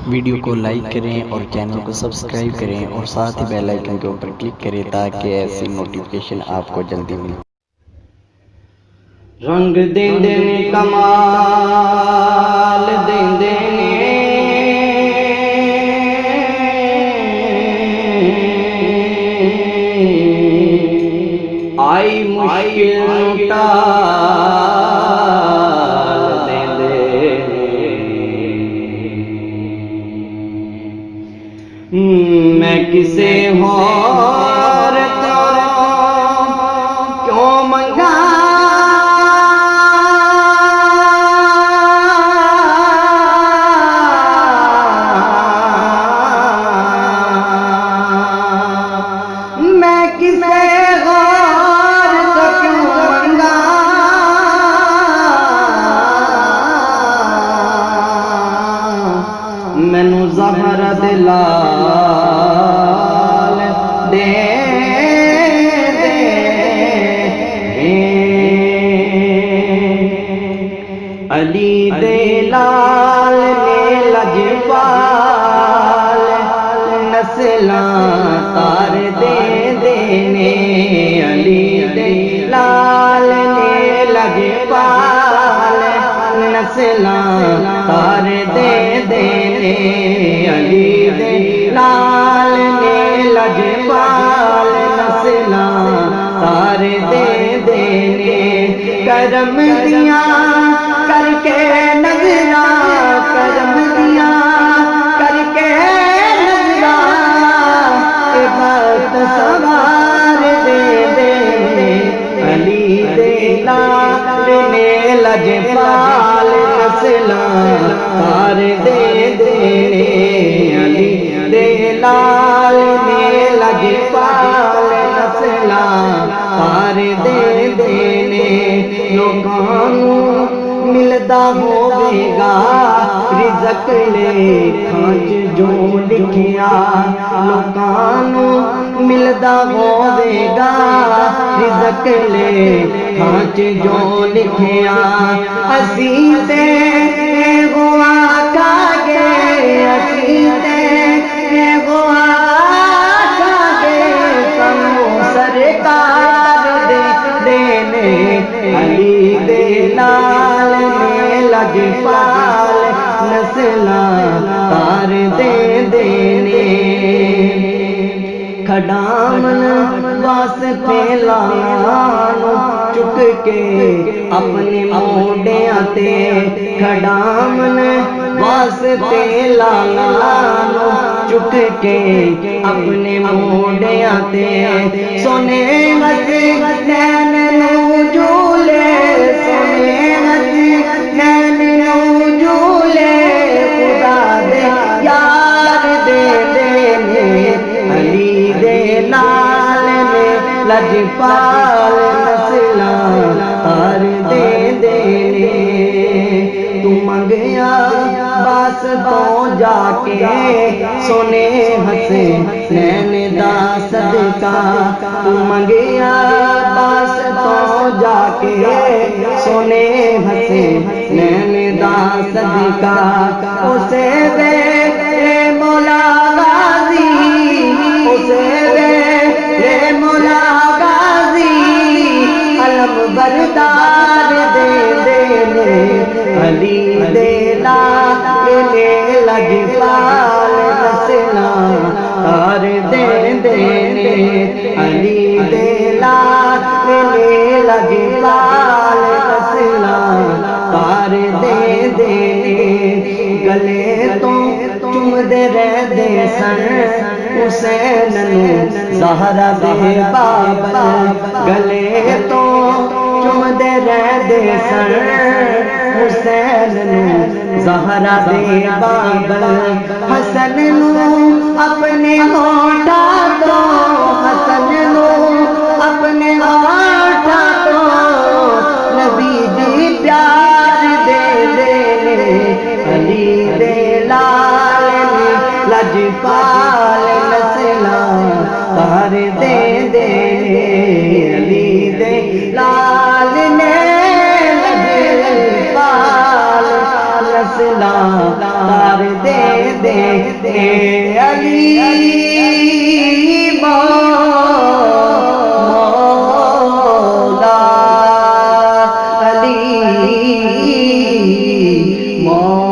Video کو like کریں اور چینل کو سبسکرائب کریں اور ساتھ ہی بیل آئیکن کے اوپر کلک کریں تاکہ ایسی نوٹیفیکیشن آپ کو جلدی ملے۔ رنگ دیندے نے کمال دیندے نے آئی مشکل ٹال دیندے نے میں کسے اور تو کیوں منگا میں کسے غور تو کیوں منگا مینوں زہر دلال دے علی دے لال نے لجپال نسلاں تار دے دینے علی دے لال نے لجپال نسلاں تار دے دینے علی دے لال نے لجپال نسلاں تار دے دینے کرم دیاں کر کے نظراں کرم دیاں کر کے نظراں عبادت سوار دے دے علی دے لال نے لجپال نسلاں تار دے دے علی دے لال نے لجپال نسلاں تار دے دے لوکاں نوں ملدا ہوے گا رزق لیکھاں چ جو لکھیا لوکاں نوں ملدا ہوے گا رزق لیکھاں چ جو لکھیا اسی تے وہ آکھا گے اسی تے وہ آکھا گے سانوں سرکار دے دینے علی دے لال نے لجپال نسلاں تار دے دینے کھڈامن واسطے لانوں چک کے اپنے موڈیاں تے کھڈامن واسطے لانوں چک کے اپنے موڈیاں تے سونے حسین نوں جھولے سونے حسین نوں جھولے خدا دے یار دے دینے علی دے لال نے لجپال نسلاں تار دے دینے تو منگیا باس تو جا کے سونے حسین دا صدقہ تو منگیا باس تو جا کے سونے حسین دا صدقہ اسے وے مولا غازی اسے وے مولا غازی علم بردار دے دینے علی دے لال نے لجپال نسلاں تار دے دینے علی دے لال نے لجپال نسلاں تار دے دینے گلے تو چومدے رہندے سن حسین نوں زہرا دے بابل گلے تو چومدے رہندے سن حسین نوں زہرا دے بابل حسن نوں اپنے ہونٹاں تو حسن نوں اپنے ہونٹاں تو نبی دی پیار دے دینے علی دے لال نے لجپال نسلاں تار دے دینے علی دے لال نے لجپال نسلاں تار دے دے علی مولا علی مولا